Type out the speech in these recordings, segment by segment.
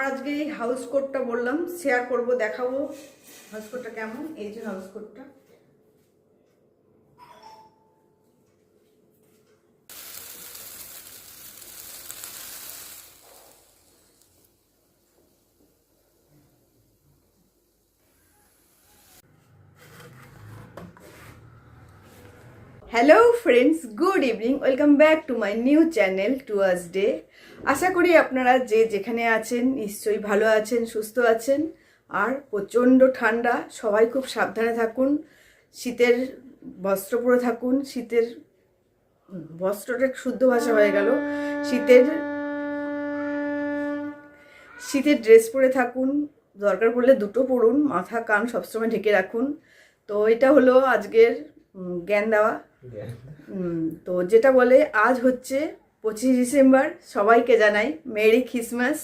আজকে এই হাউস কোটটা বললাম শেয়ার করব, দেখাবো হাউস কোটটা কেমন। এই যে হাউস কোটটা, hello friends, good evening, welcome back to my new channel tours day. আশা করি আপনারা যে যেখানে আছেন নিশ্চয়ই ভালো আছেন, সুস্থ আছেন। আর প্রচণ্ড ঠান্ডা, সবাই খুব সাবধানে থাকুন, শীতের বস্ত্র পরে থাকুন। শীতের বস্ত্রটা শুদ্ধ ভাষা হয়ে গেল, শীতের ড্রেস পরে থাকুন, দরকার পড়লে দুটো পরুন, মাথা কান সবসময় ঢেকে রাখুন। তো এটা হলো আজকের জ্ঞান দেওয়া। তো যেটা বলে, আজ হচ্ছে 25 ডিসেম্বর, সবাইকে জানাই মেরি ক্রিসমাস।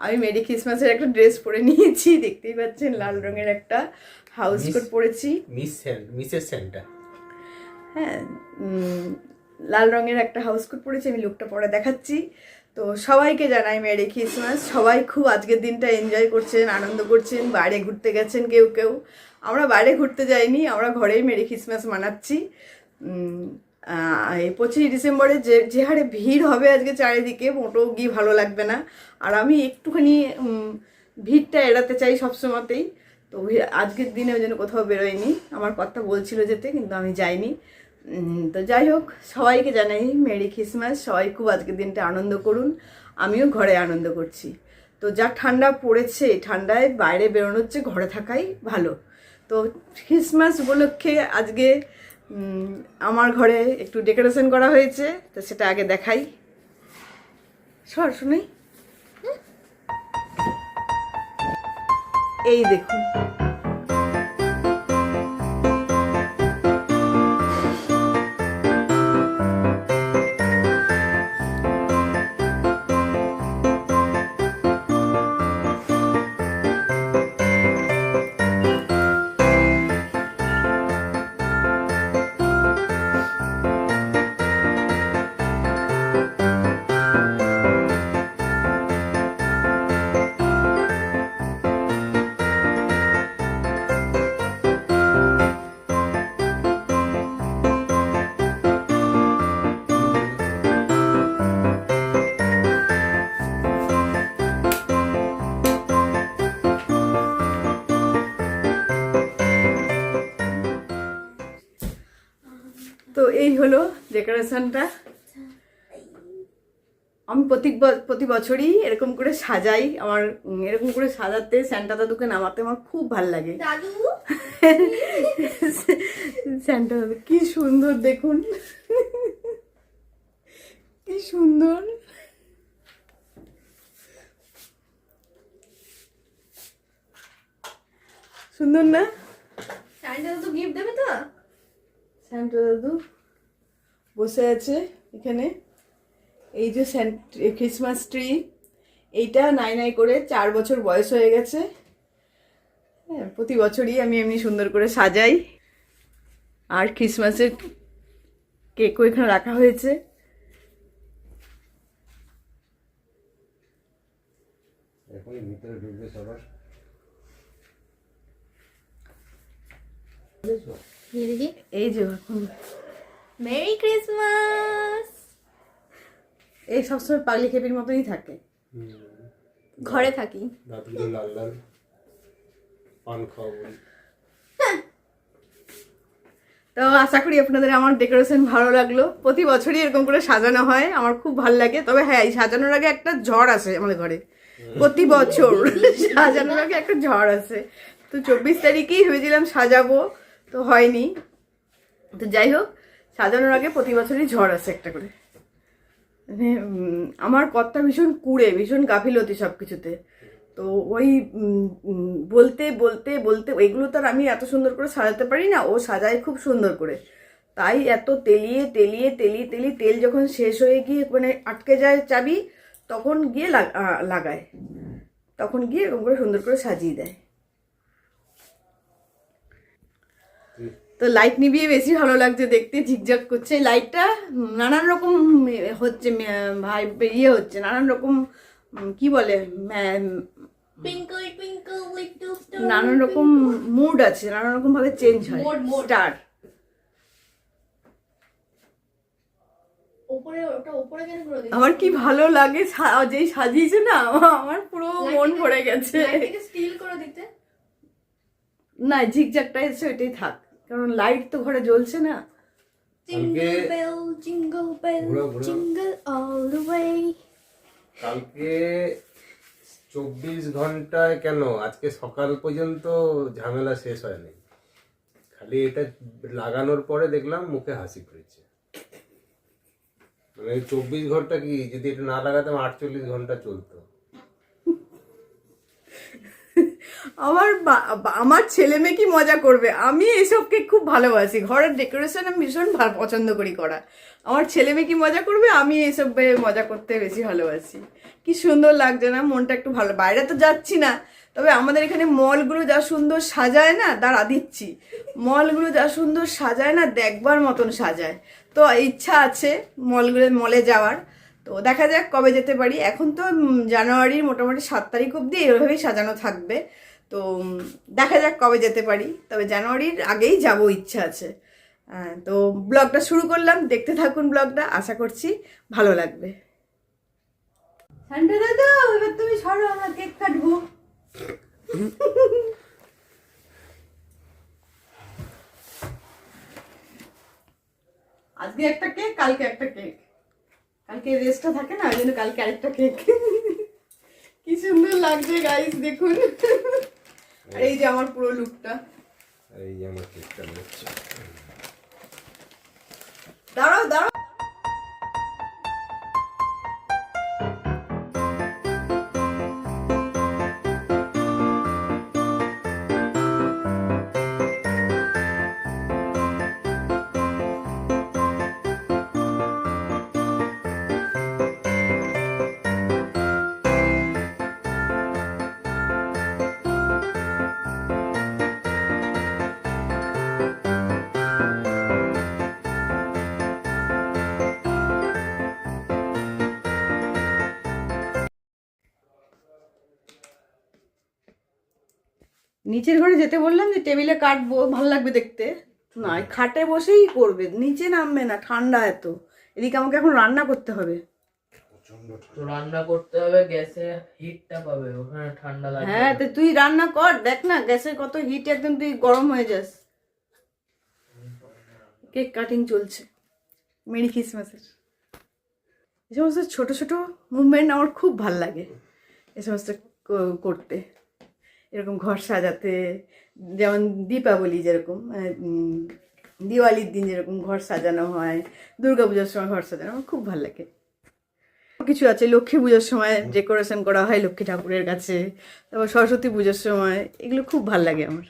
আমি মেরি ক্রিসমাসের একটা ড্রেস পরে নিয়েছি, দেখতেই পাচ্ছেন, লাল রঙের একটা হাউস কোট পরেছি। মিসেস সেন্টা, হ্যাঁ, লাল রঙের একটা হাউস কোট পরেছি, আমি লুকটা পরে দেখাচ্ছি। তো সবাইকে জানাই মেরি ক্রিসমাস। সবাই খুব আজকের দিনটা এনজয় করছেন, আনন্দ করছেন, বাইরে ঘুরতে গেছেন কেউ কেউ। আমরা বাইরে ঘুরতে যাইনি, আমরা ঘরেই মেরি ক্রিসমাস মানাচ্ছি। এই 25 ডিসেম্বরে যে হারে ভিড় হবে আজকে চারিদিকে, মোটেও গিয়ে ভালো লাগবে না। আর আমি একটুখানি ভিড়টা এড়াতে চাই সবসময়তেই। তো আজকের দিনে ওই জন্য কোথাও বেরোয়নি, আমার কথা বলছিল যেতে, কিন্তু আমি যাইনি। তো যাই হোক, সবাইকে জানাই মেরি ক্রিসমাস। সবাই খুব আজকের দিনটা আনন্দ করুন, আমিও ঘরে আনন্দ করছি। তো যা ঠান্ডা পড়েছে, ঠান্ডায় বাইরে বেরোনো হচ্ছে, ঘরে থাকাই ভালো। তো ক্রিসমাস উপলক্ষে আজকে আমার ঘরে একটু ডেকোরেশন করা হয়েছে, তো সেটা আগে দেখাই। শুনেই, এই দেখুন, তো এই হলো ডেকোরেশনটা। আমি প্রতি বছরই এরকম করে সাজাই। আমার এরকম করে সাজাতে, স্যান্টা দাদুকে নামাতে আমার খুব ভাল লাগে। দাদু স্যান্টা দাদু কি সুন্দর দেখুন, কি সুন্দর, সুন্দর না? স্যান্টা দাদু গিফট দেবে তো? স্যান্টা দাদু বসে আছে এখানে। এই যে ক্রিসমাস ট্রি, এইটা নাই করে 4 বছর বয়স হয়ে গেছে। হ্যাঁ, প্রতি বছরই আমি এমনি সুন্দর করে সাজাই। আর ক্রিসমাসের কেকও এখানে রাখা হয়েছে। এই যে এখন মেরি ক্রিসমাস। এই সবসময় পাগলি খেপির মতনই থাকে, ঘরে থাকি। দাঁতগুলো লাল লাল, পান খাওয়া। তো আশা করি আপনাদের আমার ডেকোরেশন ভালো লাগলো। প্রতি বছরই এরকম করে সাজানো হয়, আমার খুব ভালো লাগে। তবে হ্যাঁ, এই সাজানোর আগে একটা ঝড় আসে আমাদের ঘরে, প্রতি বছর সাজানোর আগে একটা ঝড় আসে। তো 24 তারিখেই ভেবেছিলাম সাজাবো, তো হয়নি। তো যাই হোক, সাজানোর আগে প্রতি বছরই ঝড় আসে একটা করে। মানে আমার কর্তা ভীষণ কুড়ে, ভীষণ গাফিলতি সব কিছুতে। তো ওই বলতে বলতে বলতে এগুলো তো আর আমি এত সুন্দর করে সাজাতে পারি না, ও সাজায় খুব সুন্দর করে। তাই এত তেলিয়ে তেলিয়ে তেলিয়ে তেলিয়ে তেল যখন শেষ হয়ে গিয়ে মানে আটকে যায় চাবি, তখন গিয়ে লাগায়, তখন গিয়ে এরকম করে সুন্দর করে সাজিয়ে দেয়। তো লাইট নিভিয়ে বেশি ভালো লাগছে দেখতে, ঝিকঝাক করছে লাইটটা। নানান রকম হচ্ছে, ভাই ইয়ে হচ্ছে, নানান রকম কি বলে, Twinkle twinkle little star. নানান রকম মুড আছে, নানান রকম ভাবে চেঞ্জ হয় Mood. স্টার। ওপরে ওটা ওপরে কেন করে দিচ্ছিস? আমার কি ভালো লাগে, যেই সাজিয়েছে না আমার পুরো মন ভরে গেছে। লাইটটাকে স্টিল করে দিতে। না, ঝিকঝাকটা এসে ওইটাই থাক, কারণ লাইট তো ঘরে জ্বলছে না। Jingle bell, jingle bell, ঘোরাও। jingle all the way. কালকে 24 ঘন্টায় কেন আজকে সকাল পর্যন্ত ঝামেলা শেষ হয়নি, খালি এটা লাগানোর পরে দেখলাম মুখে হাসি পড়েছে। মানে 24 ঘন্টা কি, যদি এটা না লাগাতাম 48 ঘন্টা চলতো। আমার ছেলে মেয়ে কি মজা করবে, আমি এসবকে খুব ভালোবাসি, ঘরের ডেকোরেশন আমি ভীষণ পছন্দ করি করা। আমার ছেলে মেয়ে কি মজা করবে, আমি এসব মজা করতে বেশি ভালোবাসি। কি সুন্দর লাগছে না, মনটা একটু ভালো। বাইরে তো যাচ্ছি না, তবে আমাদের এখানে মলগুলো যা সুন্দর সাজায় না, দাঁড়া দিচ্ছি, মলগুলো যা সুন্দর সাজায় না, দেখবার মতন সাজায়। তো ইচ্ছা আছে মলে যাওয়ার, তো দেখা যাক কবে যেতে পারি। এখন তো জানুয়ারির মোটামুটি 7 তারিখ অবধি এভাবেই সাজানো থাকবে, তো দেখা যাক কবে যেতে পারি। তবে জানুয়ারির আগেই যাব, ইচ্ছা আছে। তো ব্লগটা শুরু করলাম, দেখতে থাকুন ব্লগটা, আশা করছি ভালো লাগবে। সান্টা দাদা, এবার তুমি সরো, আমরা কেক কাটবো। আজকে একটা কেক, কালকে একটা কেক, কালকে রেস্টটা থাকে না, ওই জন্য কালকে আরেকটা কেক। কি সুন্দর লাগছে গাইস, দেখুন। আর এই যে আমার পুরো লুকটা, এই যে আমার কেকটা হচ্ছে। দাঁড়াও দাঁড়াও। নিচের ঘরে যেতে বললাম যে টেবিলে কাটবো, ভালো লাগবে দেখতে, না খাটে বসেই করবে, নিচে নামবে না, ঠান্ডা এত। এদিকে আমাকে এখন রান্না করতে হবে। তো রান্না করতে হবে, গ্যাসে হিটটা পাবে, ওখানে ঠান্ডা লাগবে। হ্যাঁ, তো তুই রান্না কর, দেখ না গ্যাসের কত হিট, একদম তুই গরম হয়ে যাস। কেক কাটিং চলছে, মেরি ক্রিসমাসের। এই সমস্ত ছোট ছোট মুভমেন্ট আমার খুব ভাল লাগে, এই সমস্ত করতে, এরকম ঘর সাজাতে। যেমন দীপাবলি যেরকম, দিওয়ালির দিন যেরকম ঘর সাজানো হয়, দুর্গাপুজোর সময় ঘর সাজানো, আমার খুব ভালো লাগে। কিছু আছে, লক্ষ্মী পুজোর সময় ডেকোরেশন করা হয় লক্ষ্মী ঠাকুরের কাছে, তারপর সরস্বতী পুজোর সময়, এগুলো খুব ভালো লাগে আমার।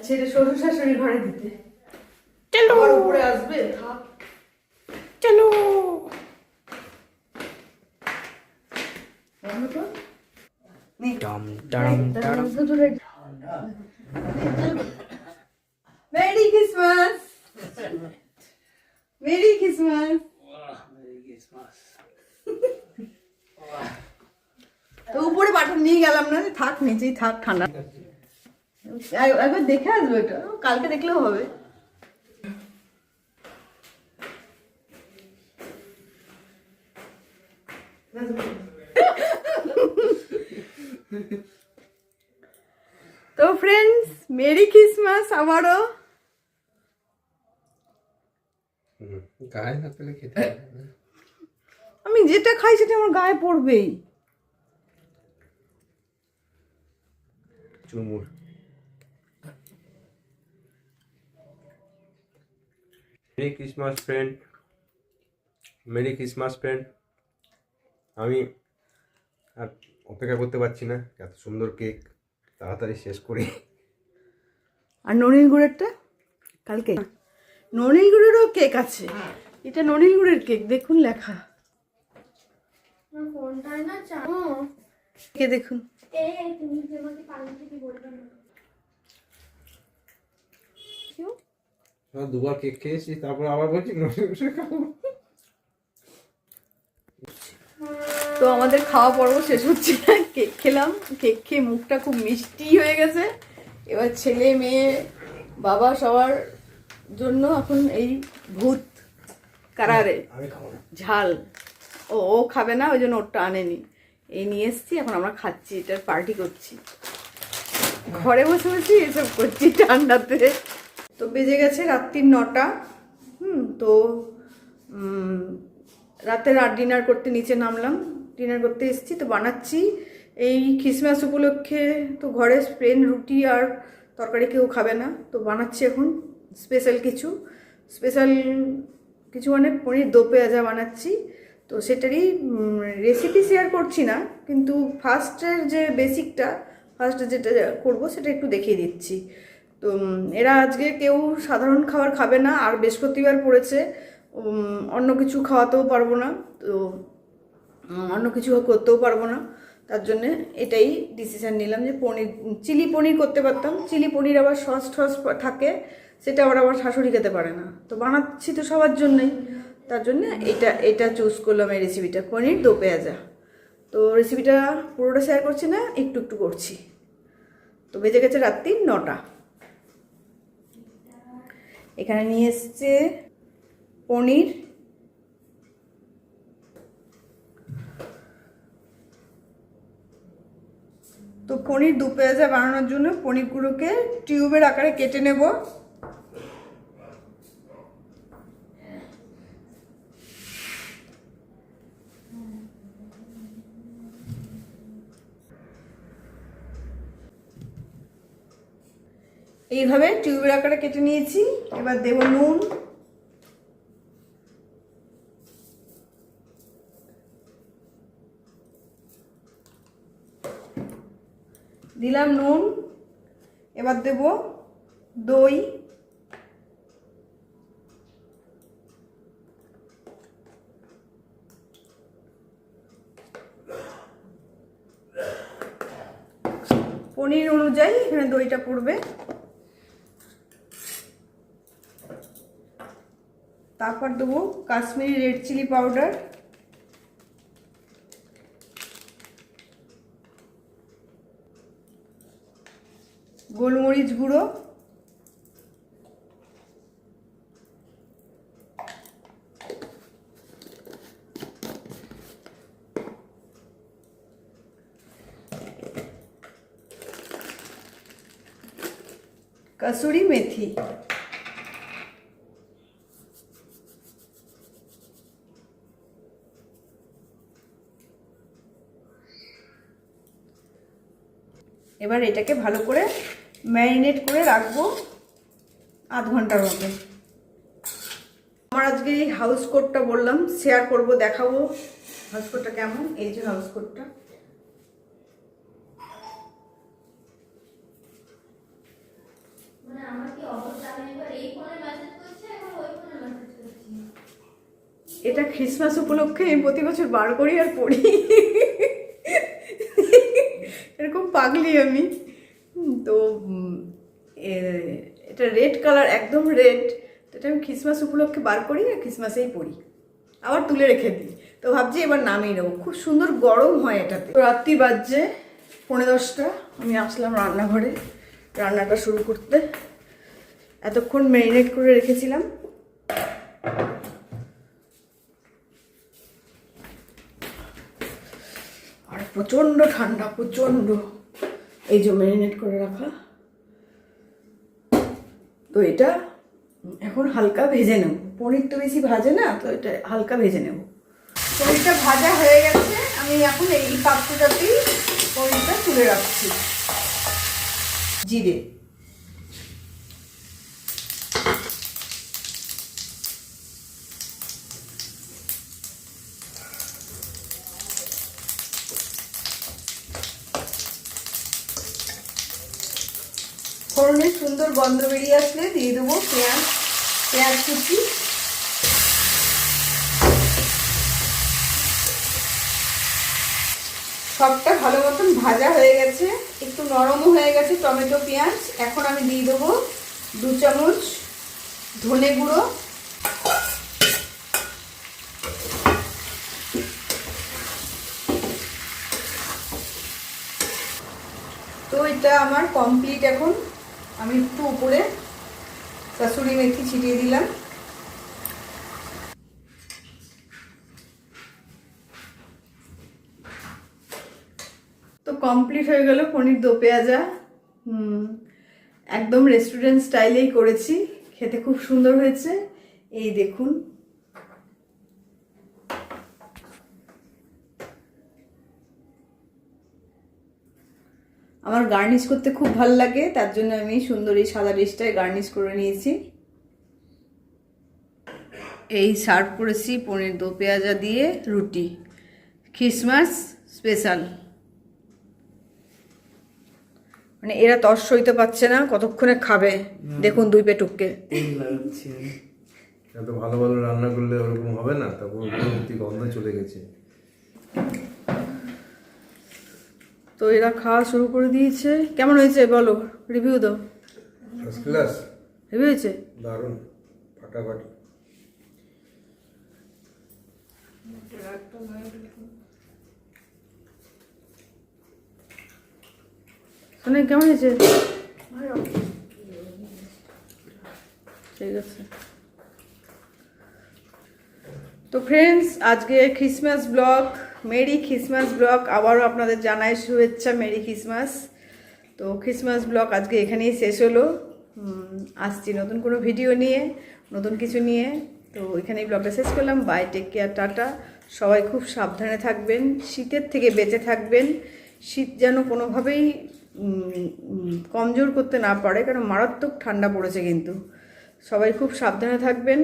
ছেলে শ্বশুর শাশুড়ি ঘরে দিতে, চলো উপরে আসবে, চলো। Merry Christmas, merry Christmas. তো উপরে বাটন নিয়ে গেলাম না, থাক নিচেই থাক, ঠান্ডা। একবার দেখে আসবো, এটা কালকে দেখলেও হবে। তো ফ্রেন্ডস, মেরি ক্রিসমাস আমারও। গায়ে না পেলে খেতে হবে না। আমি যেটা খাই সেটা আমার গায়ে পড়বেই। চুমুর। Merry Christmas friend, merry Christmas friend. আমি আর অপেক্ষা করতে পারছি না, এত সুন্দর কেক তাড়াতাড়ি শেষ করি। আর ননিল গুড়েরটা কালকে, ননিল গুড়েরও কেক আছে, এটা ননিল গুড়ের কেক, দেখুন লেখা, আমার ফোনটায় না চাও। কে দেখুন। তুমি যে আমাকে পানি থেকে বলবে না। দুবার কেক খেয়েছি, তারপর আবার বলছি নতুন করে খাবো। তো আমাদের খাওয়া পর্ব শেষ হচ্ছে না, কেক খেলাম, কেক খেয়ে মুখটা খুব মিষ্টি হয়ে গেছে। এবার ছেলে মেয়ে বাবা সবার জন্য এখন এই ভূত কারারে ঝাল ও খাবে না, ওই জন্য ওরটা আনেনি, এই নিয়ে এসছি। এখন আমরা খাচ্ছি, এটার পার্টি করছি, ঘরে বসে বসে এসব করছি ঠান্ডাতে। তো বেজে গেছে রাত্রির 9টা। তো রাতের ডিনার করতে নিচে নামলাম, ডিনার করতে এসেছি। তো বানাচ্ছি এই ক্রিসমাস উপলক্ষে, তো ঘরে প্লেন রুটি আর তরকারি কেউ খাবে না, তো বানাচ্ছি এখন স্পেশাল কিছু মানে পনির দো পেঁয়াজা বানাচ্ছি। তো সেটারই রেসিপি শেয়ার করছি না, কিন্তু ফার্স্টের যে বেসিকটা, ফার্স্টে যেটা করবো সেটা একটু দেখিয়ে দিচ্ছি। তো এরা আজকে কেউ সাধারণ খাবার খাবে না, আর বৃহস্পতিবার পড়েছে, অন্য কিছু খাওয়াতেও পারবো না, তো অন্য কিছু করতেও পারবো না, তার জন্যে এটাই ডিসিশান নিলাম যে চিলি পনির করতে পারতাম। চিলি পনির আবার সস থাকে, সেটা আবার শাশুড়ি খেতে পারে না, তো বানাচ্ছি তো সবার জন্যই, তার জন্য এটা চুজ করলাম এই রেসিপিটা, পনির দো পেঁয়াজা। তো রেসিপিটা পুরোটা শেয়ার করছি না, একটু একটু করছি। তো বেজে গেছে রাত্রি 9টা। এখানে নিয়ে এসছে পনির, তো পনির দু পেঁয়াজা বানানোর জন্য পনিরগুলোকে টিউবের আকারে কেটে নেব। এইভাবে টিউবের আকারে কেটে নিয়েছি। এবার দেব নুন, দিলাম নুন। এবার দেব দই, পনির অনুযায়ী এখানে দইটা পড়বে। তারপর দেবো কাশ্মীরি রেড চিলি পাউডার, গোলমরিচ গুঁড়ো, কসুরি মেথি, এবার এটাকে ভালো করে ম্যারিনেট করে রাখবো আধ ঘন্টার মতো। আমার আজকে এই হাউস কোটটা বললাম শেয়ার করব, দেখাবো হাউস কোটটা কেমন। এই যে হাউস কোটটা, এটা ক্রিসমাস উপলক্ষে আমি প্রতি বছর বার করি আর পরি, এরকম পাগলি আমি। তো এটা রেড কালার, একদম রেড, তো এটা আমি ক্রিসমাস উপলক্ষে বার করি আর ক্রিসমাসেই পরি, আবার তুলে রেখে দিই। তো ভাবছি এবার নামিয়ে নেবো, খুব সুন্দর গরম হয় এটাতে। তো রাত্রি বাজছে 10:30, আমি আসলাম রান্নাঘরে রান্নাটা শুরু করতে। এতক্ষণ ম্যারিনেট করে রেখেছিলাম। আর প্রচণ্ড ঠান্ডা, প্রচণ্ড, এই যে ম্যারিনেট করে রাখা। তো এটা এখন হালকা ভেজে নেব, পনির তো বেশি ভাজে না, তো এটা হালকা ভেজে নেব। পনিরটা ভাজা হয়ে গেছে, আমি এখন এই পাত্রটাতেই পনিরটা তুলে রাখছি। জিরে, ফোড়নের সুন্দর গন্ধ বেরিয়ে আসলে দিয়ে দেবো পেঁয়াজ কুচি, সবটা ভালো মতন ভাজা হয়ে গেছে, একটু নরমও হয়ে গেছে টমেটো পেঁয়াজ। এখন আমি দিয়ে দেবো 2 চামচ ধনে গুঁড়ো, তো এটা আমার কমপ্লিট এখন। আমি একটু উপরে কাসুরি মেথি ছিটিয়ে দিলাম। তো কমপ্লিট হয়ে গেল পনির দো পেঁয়াজা। একদম রেস্টুরেন্ট স্টাইলেই করেছি, খেতে খুব সুন্দর হয়েছে। এই দেখুন, আমার গার্নিশ করতে খুব ভালো লাগে, তার জন্য আমি সুন্দর এই সাদা ডিশটায় গার্নিশ করে নিয়েছি। এই সার্ভ করেছি পনির দো পেঁয়াজা দিয়ে রুটি, খ্রিসমাস স্পেশাল। মানে এরা তর্স সইতে পারছে না, কতক্ষণে খাবে দেখুন দুই পেটুককে। এত ভালো ভালো রান্না করলে ওরকম হবে না, তারপর পরবর্তী গন্ধ চলে গেছে। তো এরা খাওয়া শুরু করে দিয়েছে। কেমন হয়েছে বলো, রিভিউ দাও। ফার্স্ট ক্লাস, রিভিউ হয়েছে দারুণ, ফাটাফাটি। শোনে কেমন হয়েছে? ঠিক আছে। তো ফ্রেন্ডস, আজকে Christmas blog, merry Christmas blog আবারও আপনাদের জানাই শুভেচ্ছা, মেরি খ্রিসমাস। তো খ্রিসমাস ব্লগ আজকে এখানেই শেষ হলো। আসছি নতুন কোনো ভিডিও নিয়ে, নতুন কিছু নিয়ে। তো এখানেই ব্লগটা শেষ করলাম। বাই, টেক কেয়ার, টাটা। সবাই খুব সাবধানে থাকবেন, শীতের থেকে বেঁচে থাকবেন। শীত যেন কোনোভাবেই কমজোর করতে না পারে, কারণ মারাত্মক ঠান্ডা পড়েছে। কিন্তু সবাই খুব সাবধানে থাকবেন।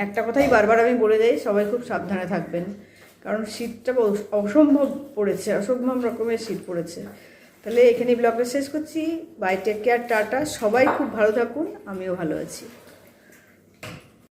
একটা কথাই বারবার আমি বলে যাই, সবাই খুব সাবধানে থাকবেন, কারণ শীতটা অসম্ভব পড়েছে, অসম্ভব রকমের শীত পড়েছে। তাহলে এখানেই ব্লগটা শেষ করছি। বাই, টেক কেয়ার, টাটা। সবাই খুব ভালো থাকুন, আমিও ভালো আছি।